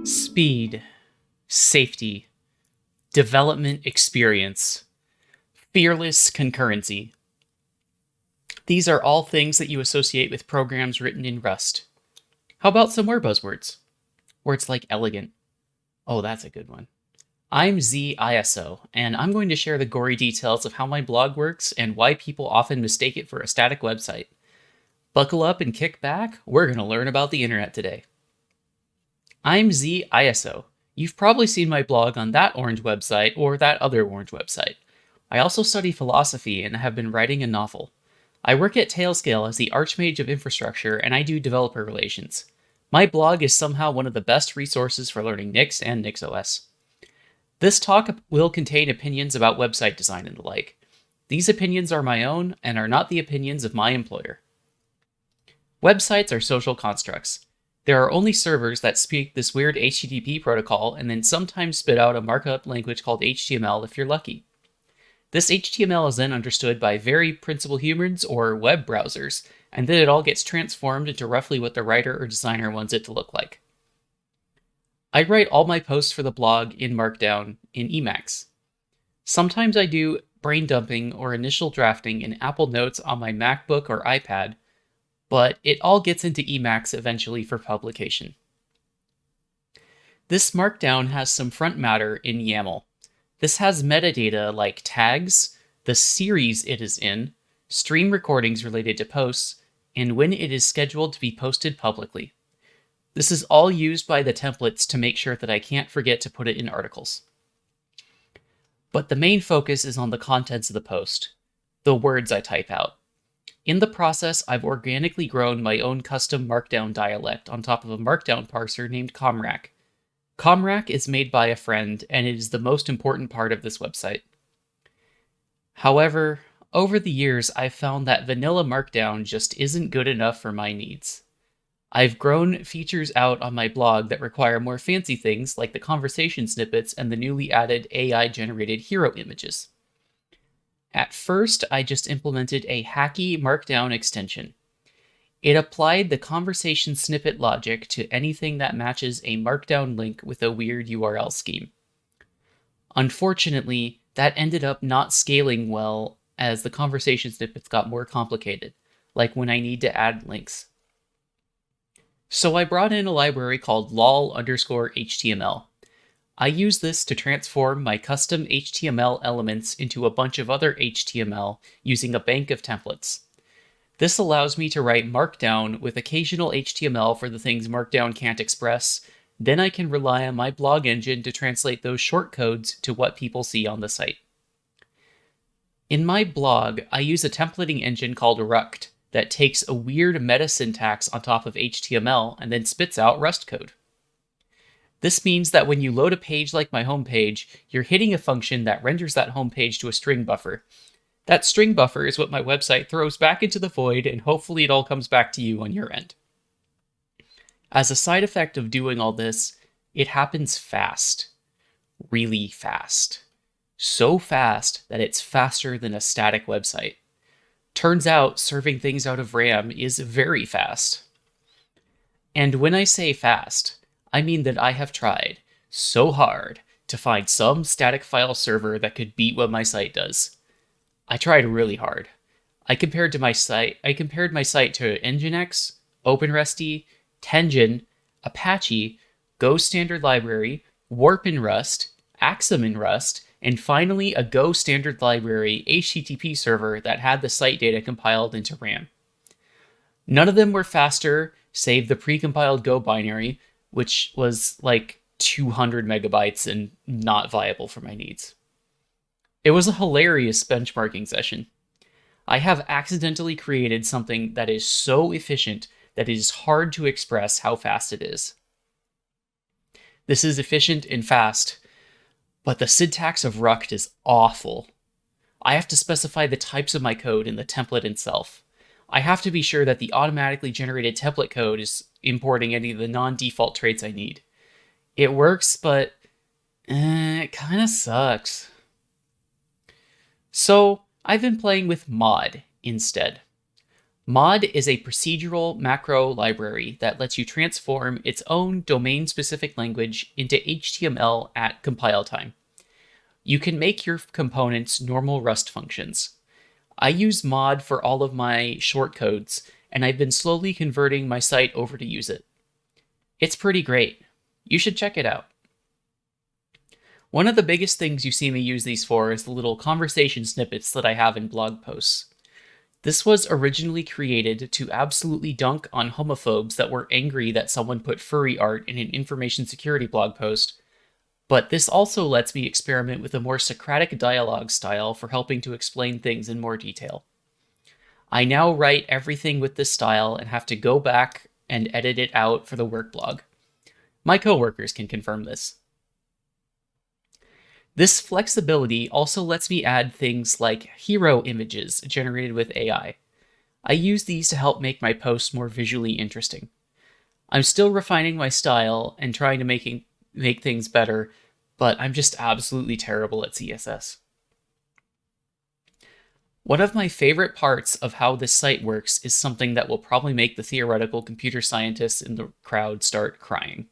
Speed, safety, development experience, fearless concurrency. These are all things that you associate with programs written in Rust. How about some more buzzwords? Words like elegant. Oh, that's a good one. I'm Iaso, and I'm going to share the gory details of how my blog works and why people often mistake it for a static website. Buckle up and kick back, we're going to learn about the internet today. I'm Iaso. You've probably seen my blog on that orange website or that other orange website. I also study philosophy and have been writing a novel. I work at Tailscale as the Archmage of Infrastructure and I do developer relations. My blog is somehow one of the best resources for learning Nix and NixOS. This talk will contain opinions about website design and the like. These opinions are my own and are not the opinions of my employer. Websites are social constructs. There are only servers that speak this weird HTTP protocol and then sometimes spit out a markup language called HTML if you're lucky. This HTML is then understood by very principal humans or web browsers, and then it all gets transformed into roughly what the writer or designer wants it to look like. I write all my posts for the blog in Markdown in Emacs. Sometimes I do brain dumping or initial drafting in Apple Notes on my MacBook or iPad, but it all gets into Emacs eventually for publication. This Markdown has some front matter in YAML. This has metadata like tags, the series it is in, stream recordings related to posts, and when it is scheduled to be posted publicly. This is all used by the templates to make sure that I can't forget to put it in articles. But the main focus is on the contents of the post, the words I type out. In the process, I've organically grown my own custom Markdown dialect on top of a Markdown parser named Comrack. Comrack is made by a friend, and it is the most important part of this website. However, over the years, I've found that vanilla Markdown just isn't good enough for my needs. I've grown features out on my blog that require more fancy things like the conversation snippets and the newly added AI-generated hero images. At first, I just implemented a hacky Markdown extension. It applied the conversation snippet logic to anything that matches a Markdown link with a weird URL scheme. Unfortunately, that ended up not scaling well as the conversation snippets got more complicated, like when I need to add links. So I brought in a library called lol_html. I use this to transform my custom HTML elements into a bunch of other HTML using a bank of templates. This allows me to write Markdown with occasional HTML for the things Markdown can't express. Then I can rely on my blog engine to translate those shortcodes to what people see on the site. In my blog, I use a templating engine called Ruct that takes a weird meta syntax on top of HTML and then spits out Rust code. This means that when you load a page like my homepage, you're hitting a function that renders that homepage to a string buffer. That string buffer is what my website throws back into the void, and hopefully it all comes back to you on your end. As a side effect of doing all this, it happens fast. Really fast. So fast that it's faster than a static website. Turns out serving things out of RAM is very fast. And when I say fast, I mean that I have tried so hard to find some static file server that could beat what my site does. I tried really hard. I compared my site to Nginx, OpenRuSty, Tengen, Apache, Go Standard Library, Warp in Rust, Axum in Rust, and finally a Go Standard Library HTTP server that had the site data compiled into RAM. None of them were faster, save the precompiled Go binary, which was like 200 megabytes and not viable for my needs. It was a hilarious benchmarking session. I have accidentally created something that is so efficient that it is hard to express how fast it is. This is efficient and fast, but the syntax of Ruct is awful. I have to specify the types of my code in the template itself. I have to be sure that the automatically generated template code is importing any of the non-default traits I need. It works, but it kind of sucks. So I've been playing with mod instead. Mod is a procedural macro library that lets you transform its own domain-specific language into HTML at compile time. You can make your components normal Rust functions. I use mod for all of my shortcodes, and I've been slowly converting my site over to use it. It's pretty great. You should check it out. One of the biggest things you see me use these for is the little conversation snippets that I have in blog posts. This was originally created to absolutely dunk on homophobes that were angry that someone put furry art in an information security blog post, but this also lets me experiment with a more Socratic dialogue style for helping to explain things in more detail. I now write everything with this style and have to go back and edit it out for the work blog. My coworkers can confirm this. This flexibility also lets me add things like hero images generated with AI. I use these to help make my posts more visually interesting. I'm still refining my style and trying to make things better, but I'm just absolutely terrible at CSS. One of my favorite parts of how this site works is something that will probably make the theoretical computer scientists in the crowd start crying.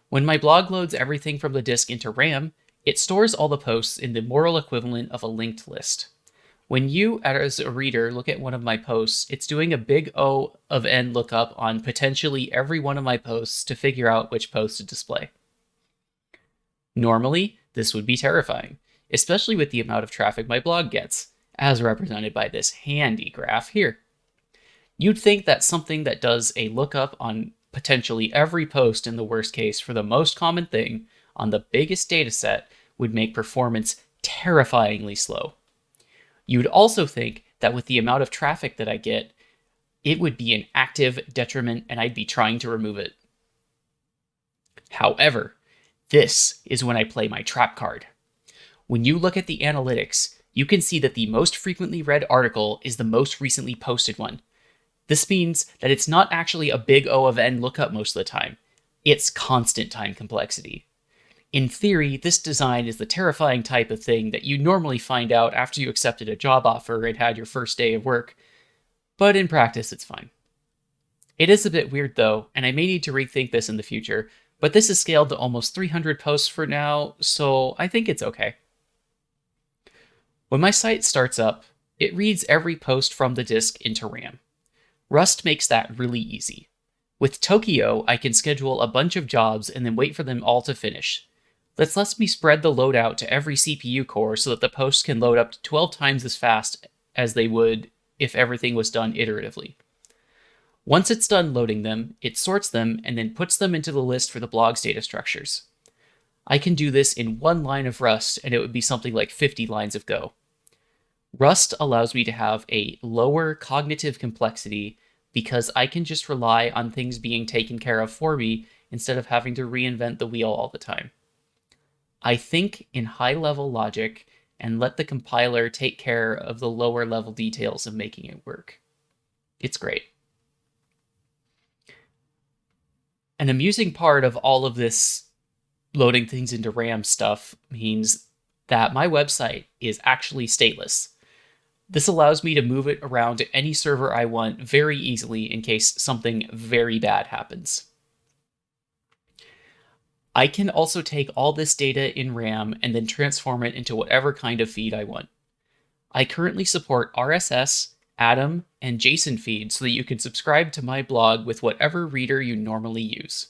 When my blog loads everything from the disk into RAM, it stores all the posts in the moral equivalent of a linked list. When you, as a reader, look at one of my posts, it's doing a big O of N lookup on potentially every one of my posts to figure out which post to display. Normally, this would be terrifying, especially with the amount of traffic my blog gets, as represented by this handy graph here. You'd think that something that does a lookup on potentially every post in the worst case for the most common thing on the biggest dataset would make performance terrifyingly slow. You'd also think that with the amount of traffic that I get, it would be an active detriment and I'd be trying to remove it. However, this is when I play my trap card. When you look at the analytics, you can see that the most frequently read article is the most recently posted one. This means that it's not actually a big O of N lookup most of the time. It's constant time complexity. In theory, this design is the terrifying type of thing that you normally find out after you accepted a job offer and had your first day of work, but in practice, it's fine. It is a bit weird though, and I may need to rethink this in the future, but this is scaled to almost 300 posts for now, so I think it's okay. When my site starts up, it reads every post from the disk into RAM. Rust makes that really easy. With Tokio, I can schedule a bunch of jobs and then wait for them all to finish. This lets me spread the load out to every CPU core so that the posts can load up to 12 times as fast as they would if everything was done iteratively. Once it's done loading them, it sorts them and then puts them into the list for the blog's data structures. I can do this in one line of Rust and it would be something like 50 lines of Go. Rust allows me to have a lower cognitive complexity because I can just rely on things being taken care of for me instead of having to reinvent the wheel all the time. I think in high-level logic and let the compiler take care of the lower-level details of making it work. It's great. An amusing part of all of this loading things into RAM stuff means that my website is actually stateless. This allows me to move it around to any server I want very easily in case something very bad happens. I can also take all this data in RAM and then transform it into whatever kind of feed I want. I currently support RSS, Atom, and JSON feeds so that you can subscribe to my blog with whatever reader you normally use.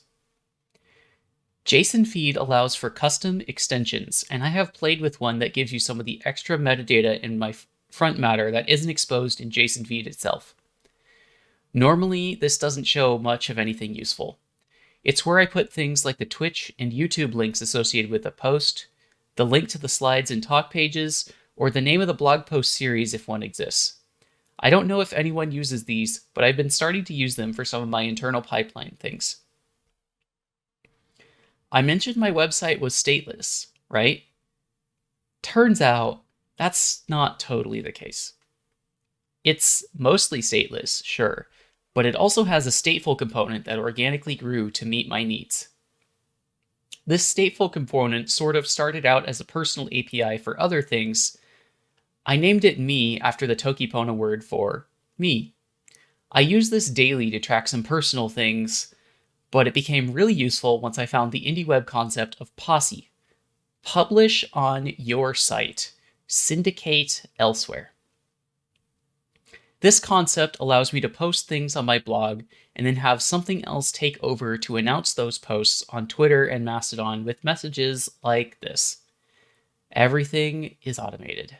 JSON feed allows for custom extensions, and I have played with one that gives you some of the extra metadata in my front matter that isn't exposed in JSON feed itself. Normally, this doesn't show much of anything useful. It's where I put things like the Twitch and YouTube links associated with a post, the link to the slides and talk pages, or the name of the blog post series if one exists. I don't know if anyone uses these, but I've been starting to use them for some of my internal pipeline things. I mentioned my website was stateless, right? Turns out that's not totally the case. It's mostly stateless, sure, but it also has a stateful component that organically grew to meet my needs. This stateful component sort of started out as a personal API for other things. I named it me after the Tokipona word for me. I use this daily to track some personal things, but it became really useful once I found the indie web concept of Posse. Publish on your site, syndicate elsewhere. This concept allows me to post things on my blog and then have something else take over to announce those posts on Twitter and Mastodon with messages like this. Everything is automated.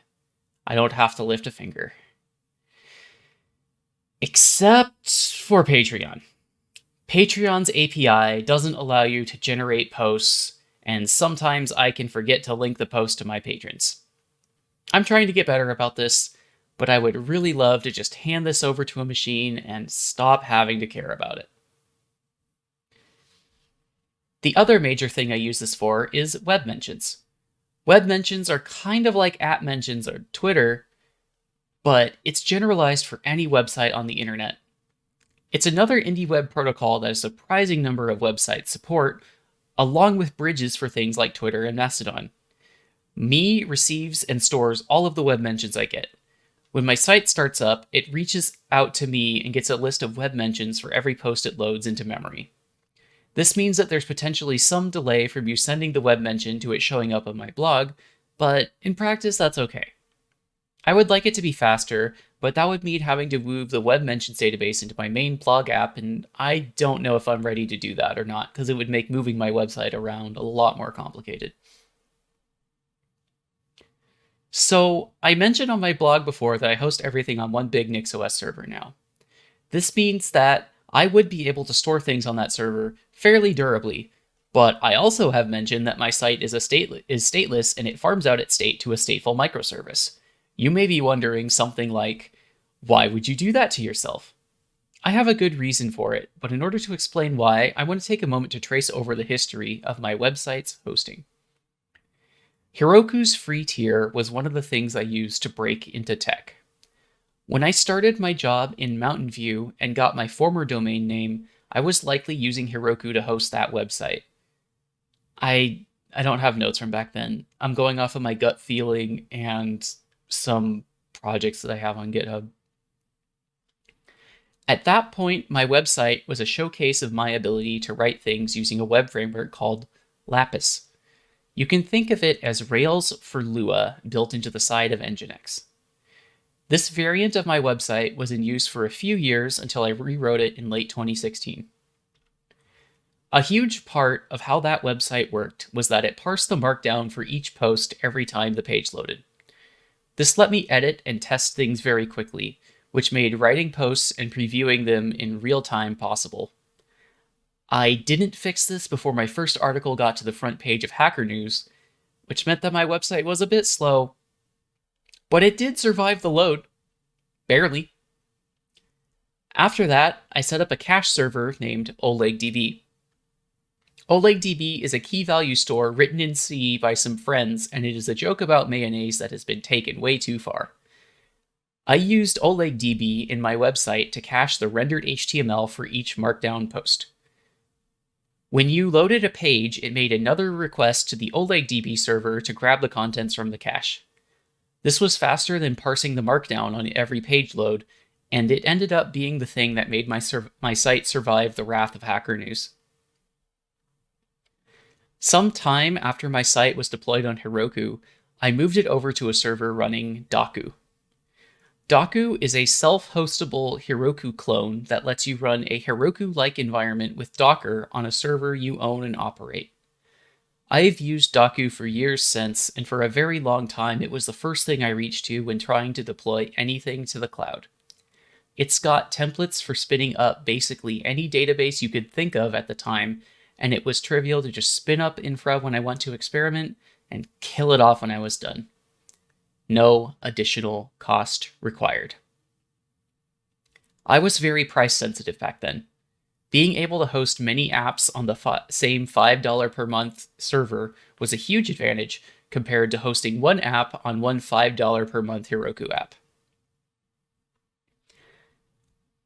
I don't have to lift a finger. Except for Patreon. Patreon's API doesn't allow you to generate posts, and sometimes I can forget to link the post to my patrons. I'm trying to get better about this, but I would really love to just hand this over to a machine and stop having to care about it. The other major thing I use this for is web mentions. Web mentions are kind of like app mentions or Twitter, but it's generalized for any website on the internet. It's another indie web protocol that a surprising number of websites support, along with bridges for things like Twitter and Mastodon. Me receives and stores all of the web mentions I get. When my site starts up, it reaches out to me and gets a list of web mentions for every post it loads into memory. This means that there's potentially some delay from you sending the web mention to it showing up on my blog, but in practice that's okay. I would like it to be faster, but that would mean having to move the web mentions database into my main blog app, and I don't know if I'm ready to do that or not, because it would make moving my website around a lot more complicated. So, I mentioned on my blog before that I host everything on one big NixOS server now. This means that I would be able to store things on that server fairly durably, but I also have mentioned that my site is stateless and it farms out its state to a stateful microservice. You may be wondering something like, why would you do that to yourself? I have a good reason for it, but in order to explain why, I want to take a moment to trace over the history of my website's hosting. Heroku's free tier was one of the things I used to break into tech. When I started my job in Mountain View and got my former domain name, I was likely using Heroku to host that website. I don't have notes from back then. I'm going off of my gut feeling and some projects that I have on GitHub. At that point, my website was a showcase of my ability to write things using a web framework called Lapis. You can think of it as Rails for Lua built into the side of Nginx. This variant of my website was in use for a few years until I rewrote it in late 2016. A huge part of how that website worked was that it parsed the markdown for each post every time the page loaded. This let me edit and test things very quickly, which made writing posts and previewing them in real time possible. I didn't fix this before my first article got to the front page of Hacker News, which meant that my website was a bit slow. But it did survive the load. Barely. After that, I set up a cache server named OlegDB. OlegDB is a key value store written in C by some friends, and it is a joke about mayonnaise that has been taken way too far. I used OlegDB in my website to cache the rendered HTML for each markdown post. When you loaded a page, it made another request to the OlegDB server to grab the contents from the cache. This was faster than parsing the markdown on every page load, and it ended up being the thing that made my site survive the wrath of Hacker News. Some time after my site was deployed on Heroku, I moved it over to a server running Doku. Doku is a self-hostable Heroku clone that lets you run a Heroku-like environment with Docker on a server you own and operate. I've used Doku for years since, and for a very long time it was the first thing I reached to when trying to deploy anything to the cloud. It's got templates for spinning up basically any database you could think of at the time, and it was trivial to just spin up infra when I want to experiment and kill it off when I was done. No additional cost required. I was very price sensitive back then. Being able to host many apps on the same $5 per month server was a huge advantage compared to hosting one app on one $5 per month Heroku app.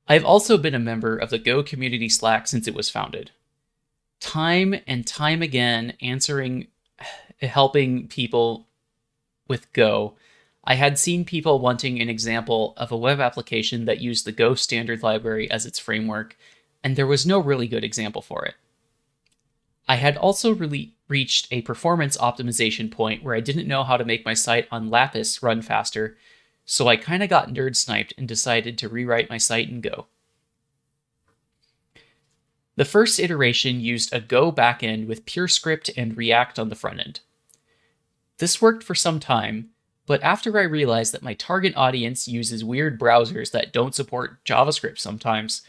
I've also been a member of the Go community Slack since it was founded. Time and time again, helping people with Go, I had seen people wanting an example of a web application that used the Go standard library as its framework, and there was no really good example for it. I had also really reached a performance optimization point where I didn't know how to make my site on Lapis run faster, so I kind of got nerd sniped and decided to rewrite my site in Go. The first iteration used a Go backend with PureScript and React on the front end. This worked for some time, but after I realized that my target audience uses weird browsers that don't support JavaScript sometimes,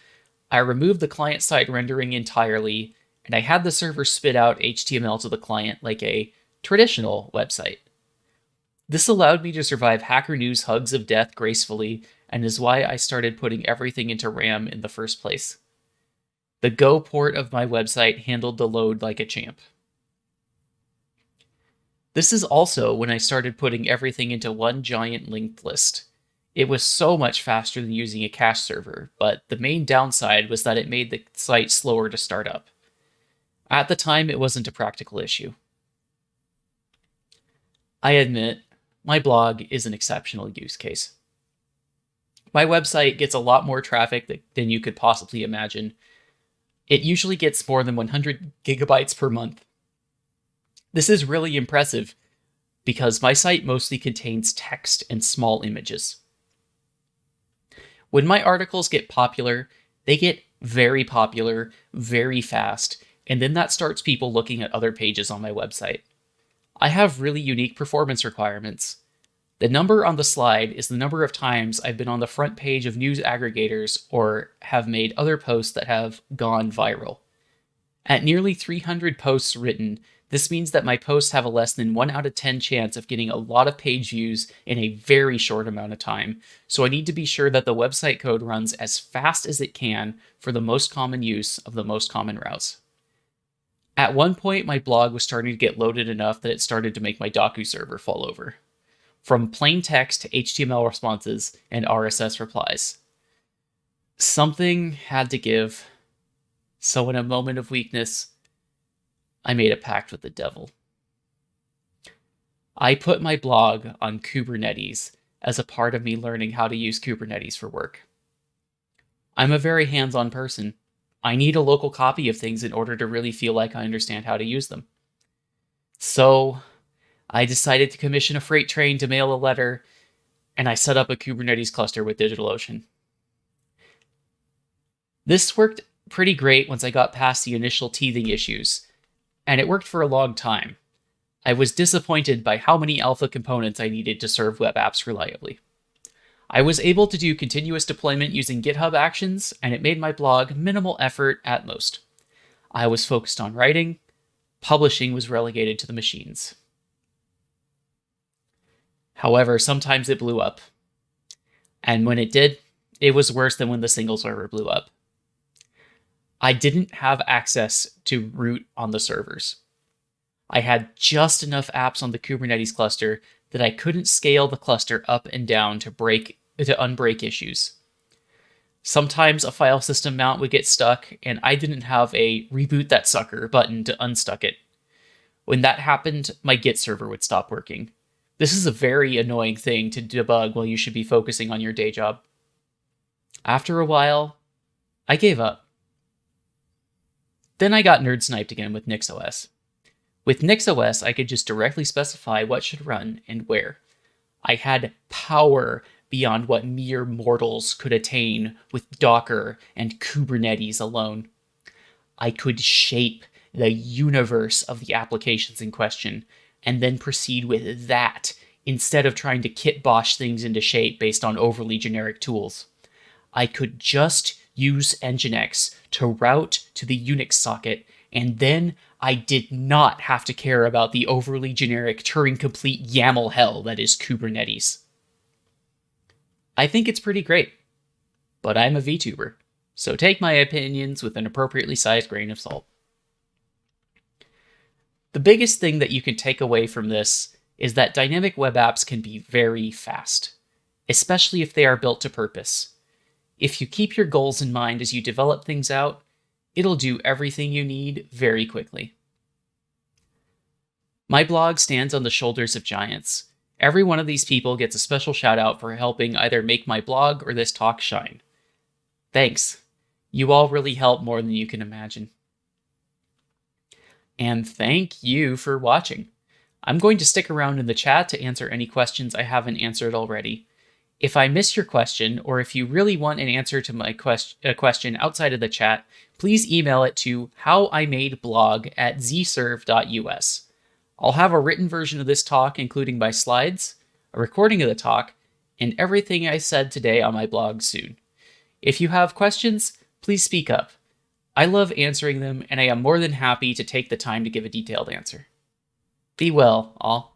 I removed the client-side rendering entirely, and I had the server spit out HTML to the client like a traditional website. This allowed me to survive Hacker News hugs of death gracefully, and is why I started putting everything into RAM in the first place. The Go port of my website handled the load like a champ. This is also when I started putting everything into one giant linked list. It was so much faster than using a cache server, but the main downside was that it made the site slower to start up. At the time, it wasn't a practical issue. I admit, my blog is an exceptional use case. My website gets a lot more traffic than you could possibly imagine. It usually gets more than 100 gigabytes per month. This is really impressive because my site mostly contains text and small images. When my articles get popular, they get very popular, very fast, and then that starts people looking at other pages on my website. I have really unique performance requirements. The number on the slide is the number of times I've been on the front page of news aggregators or have made other posts that have gone viral. At nearly 300 posts written, this means that my posts have a less than 1 out of 10 chance of getting a lot of page views in a very short amount of time, so I need to be sure that the website code runs as fast as it can for the most common use of the most common routes. At one point, my blog was starting to get loaded enough that it started to make my Docu server fall over. From plain text to HTML responses and RSS replies. Something had to give, so in a moment of weakness, I made a pact with the devil. I put my blog on Kubernetes as a part of me learning how to use Kubernetes for work. I'm a very hands-on person. I need a local copy of things in order to really feel like I understand how to use them. So I decided to commission a freight train to mail a letter, and I set up a Kubernetes cluster with DigitalOcean. This worked pretty great once I got past the initial teething issues, and it worked for a long time. I was disappointed by how many alpha components I needed to serve web apps reliably. I was able to do continuous deployment using GitHub Actions, and it made my blog minimal effort at most. I was focused on writing. Publishing was relegated to the machines. However, sometimes it blew up. And when it did, it was worse than when the single server blew up. I didn't have access to root on the servers. I had just enough apps on the Kubernetes cluster that I couldn't scale the cluster up and down to unbreak issues. Sometimes a file system mount would get stuck, and I didn't have a reboot that sucker button to unstuck it. When that happened, my Git server would stop working. This is a very annoying thing to debug while you should be focusing on your day job. After a while, I gave up. Then I got nerd sniped again with NixOS. With NixOS, I could just directly specify what should run and where. I had power beyond what mere mortals could attain with Docker and Kubernetes alone. I could shape the universe of the applications in question, and then proceed with that instead of trying to kitbosh things into shape based on overly generic tools. I could just use Nginx to route to the Unix socket, and then I did not have to care about the overly generic Turing-complete YAML hell that is Kubernetes. I think it's pretty great, but I'm a VTuber, so take my opinions with an appropriately sized grain of salt. The biggest thing that you can take away from this is that dynamic web apps can be very fast, especially if they are built to purpose. If you keep your goals in mind as you develop things out, it'll do everything you need very quickly. My blog stands on the shoulders of giants. Every one of these people gets a special shout out for helping either make my blog or this talk shine. Thanks. You all really help more than you can imagine. And thank you for watching. I'm going to stick around in the chat to answer any questions I haven't answered already. If I miss your question, or if you really want an answer to my question outside of the chat, please email it to howimadeblog@zserve.us. I'll have a written version of this talk, including my slides, a recording of the talk, and everything I said today on my blog soon. If you have questions, please speak up. I love answering them, and I am more than happy to take the time to give a detailed answer. Be well, all.